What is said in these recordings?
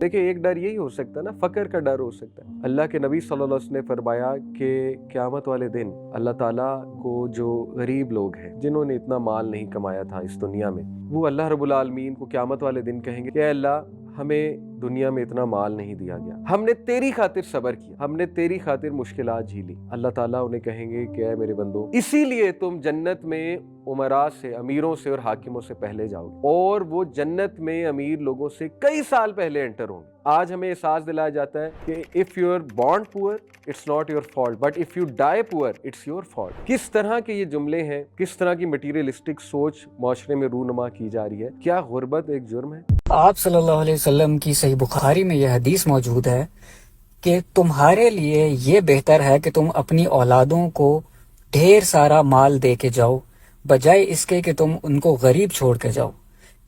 دیکھیں ایک ڈر یہی ہو سکتا ہے نا، فقر کا ڈر ہو سکتا ہے۔ اللہ کے نبی صلی اللہ علیہ وسلم نے فرمایا کہ قیامت والے دن اللہ تعالیٰ کو جو غریب لوگ ہیں جنہوں نے اتنا مال نہیں کمایا تھا اس دنیا میں، وہ اللہ رب العالمین کو قیامت والے دن کہیں گے کہ اے اللہ ہمیں دنیا میں اتنا مال نہیں دیا گیا، ہم نے تیری خاطر صبر کیا، ہم نے تیری خاطر مشکلات جھیلی۔ اللہ تعالیٰ انہیں کہیں گے کہ اے میرے بندو، اسی لیے تم جنت میں امراء سے، امیروں سے اور حاکموں سے پہلے جاؤ گے، اور وہ جنت میں امیر لوگوں سے کئی سال پہلے انٹر ہوں گے۔ آج ہمیں احساس دلایا جاتا ہے کہ if you are born poor it's not your fault but if you die poor it's your fault۔ کس طرح کے یہ جملے ہیں، کس طرح کی مٹیریلسٹک سوچ معاشرے میں رونما کی جا رہی ہے۔ کیا غربت ایک جرم ہے؟ آپ صلی اللہ علیہ وسلم کی صحیح بخاری میں یہ حدیث موجود ہے کہ تمہارے لیے یہ بہتر ہے کہ تم اپنی اولادوں کو ڈھیر سارا مال دے کے جاؤ بجائے اس کے کہ تم ان کو غریب چھوڑ کے جاؤ،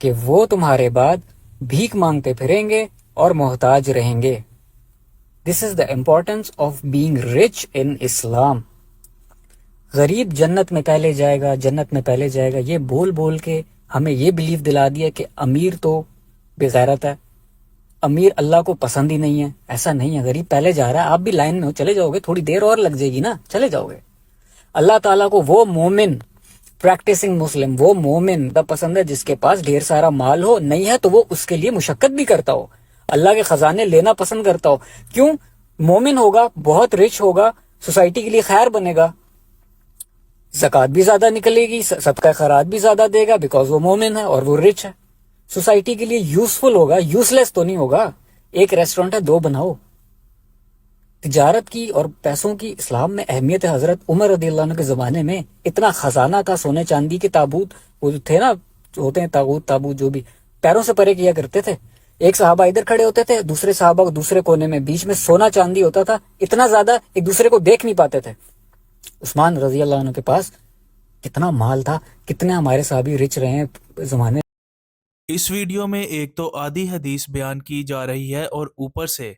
کہ وہ تمہارے بعد بھیک مانگتے پھریں گے اور محتاج رہیں گے۔ This is the importance of being rich in Islam. غریب جنت میں پہلے جائے گا، جنت میں پہلے جائے گا، یہ بول بول کے ہمیں یہ بلیف دلا دیا کہ امیر تو بغیرت ہے، امیر اللہ کو پسند ہی نہیں ہے۔ ایسا نہیں ہے، غریب پہلے جا رہا ہے، آپ بھی لائن میں ہو، چلے جاؤ گے، تھوڑی دیر اور لگ جائے گی نا، چلے جاؤ گے۔ اللہ تعالیٰ کو وہ مومن، پریکٹسنگ مسلم، وہ مومن پسند ہے جس کے پاس ڈھیر سارا مال ہو، نہیں ہے تو وہ اس کے لیے مشقت بھی کرتا ہو، اللہ کے خزانے لینا پسند کرتا ہو۔ کیوں؟ مومن ہوگا، بہت رچ ہوگا، سوسائٹی کے لیے خیر بنے گا، زکوٰۃ بھی زیادہ نکلے گی، صدقہ خیرات بھی زیادہ دے گا، بیکاز وہ مومن ہے اور وہ رچ ہے۔ سوسائٹی کے لیے یوزفل ہوگا، یوز لیس تو نہیں ہوگا۔ ایک ریسٹورنٹ ہے، دو بناؤ۔ تجارت کی اور پیسوں کی اسلام میں اہمیت ہے۔ حضرت عمر رضی اللہ عنہ کے زمانے میں اتنا خزانہ تھا، سونے چاندی کے تابوت، وہ جو تھے نا، ہوتے ہیں تابوت جو بھی پیروں سے پرے کیا کرتے تھے۔ ایک صحابہ ادھر کھڑے ہوتے تھے، دوسرے صحابہ دوسرے کونے میں، بیچ میں سونا چاندی ہوتا تھا، اتنا زیادہ ایک دوسرے کو دیکھ نہیں پاتے تھے۔ عثمان رضی اللہ عنہ کے پاس کتنا مال تھا، کتنے ہمارے صحابی رچ رہے ہیں زمانے۔ اس ویڈیو میں ایک تو آدھی حدیث بیان کی جا رہی ہے اور اوپر سے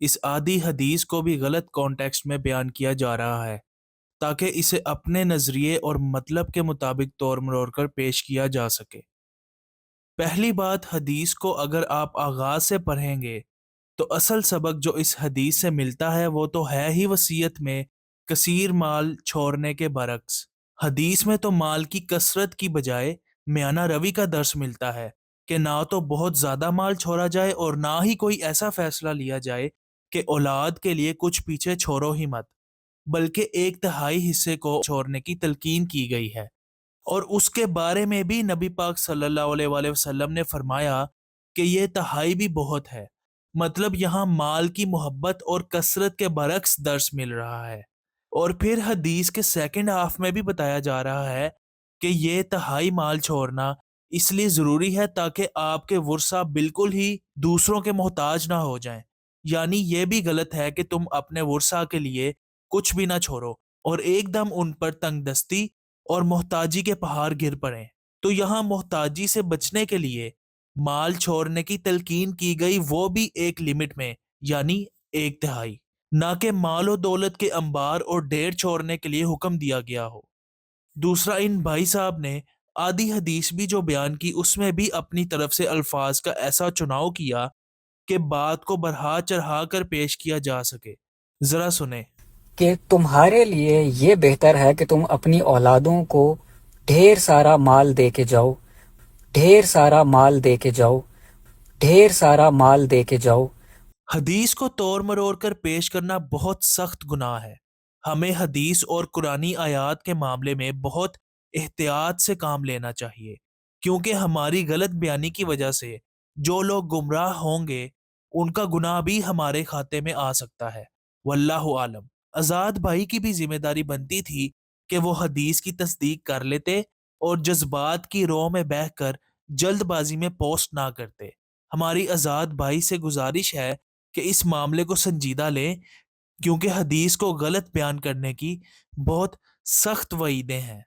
اس آدھی حدیث کو بھی غلط کانٹیکسٹ میں بیان کیا جا رہا ہے تاکہ اسے اپنے نظریے اور مطلب کے مطابق توڑ مروڑ کر پیش کیا جا سکے۔ پہلی بات، حدیث کو اگر آپ آغاز سے پڑھیں گے تو اصل سبق جو اس حدیث سے ملتا ہے وہ تو ہے ہی وصیت میں کثیر مال چھوڑنے کے برعکس۔ حدیث میں تو مال کی کثرت کی بجائے میانہ روی کا درس ملتا ہے کہ نہ تو بہت زیادہ مال چھوڑا جائے اور نہ ہی کوئی ایسا فیصلہ لیا جائے کہ اولاد کے لیے کچھ پیچھے چھوڑو ہی مت، بلکہ ایک تہائی حصے کو چھوڑنے کی تلقین کی گئی ہے۔ اور اس کے بارے میں بھی نبی پاک صلی اللہ علیہ وآلہ وسلم نے فرمایا کہ یہ تہائی بھی بہت ہے، مطلب یہاں مال کی محبت اور کثرت کے برعکس درس مل رہا ہے۔ اور پھر حدیث کے سیکنڈ ہاف میں بھی بتایا جا رہا ہے کہ یہ تہائی مال چھوڑنا اس لیے ضروری ہے تاکہ آپ کے ورثہ بالکل ہی دوسروں کے محتاج نہ ہو جائیں، یعنی یہ بھی غلط ہے کہ تم اپنے ورثہ کے لیے کچھ بھی نہ چھوڑو اور ایک دم ان پر تنگ دستی اور محتاجی کے پہاڑ گر پڑیں۔ تو یہاں محتاجی سے بچنے کے لیے مال چھوڑنے کی تلقین کی گئی، وہ بھی ایک لمٹ میں، یعنی ایک تہائی، نہ کہ مال و دولت کے انبار اور ڈھیر چھوڑنے کے لیے حکم دیا گیا ہو۔ دوسرا، ان بھائی صاحب نے آدھی حدیث بھی جو بیان کی اس میں بھی اپنی طرف سے الفاظ کا ایسا چناؤ کیا کہ بات کو بڑھا چڑھا کر پیش کیا جا سکے۔ ذرا سنیں کہ تمہارے لیے یہ بہتر ہے کہ تم اپنی اولادوں کو ڈھیر سارا مال دے کے جاؤ، ڈھیر سارا مال دے کے جاؤ، ڈھیر سارا مال دے کے جاؤ۔ حدیث کو توڑ مروڑ کر پیش کرنا بہت سخت گناہ ہے۔ ہمیں حدیث اور قرآنی آیات کے معاملے میں بہت احتیاط سے کام لینا چاہیے، کیونکہ ہماری غلط بیانی کی وجہ سے جو لوگ گمراہ ہوں گے ان کا گناہ بھی ہمارے کھاتے میں آ سکتا ہے۔ واللہ عالم۔ آزاد بھائی کی بھی ذمہ داری بنتی تھی کہ وہ حدیث کی تصدیق کر لیتے اور جذبات کی رو میں بہہ کر جلد بازی میں پوسٹ نہ کرتے۔ ہماری آزاد بھائی سے گزارش ہے کہ اس معاملے کو سنجیدہ لیں، کیونکہ حدیث کو غلط بیان کرنے کی بہت سخت وعیدیں ہیں۔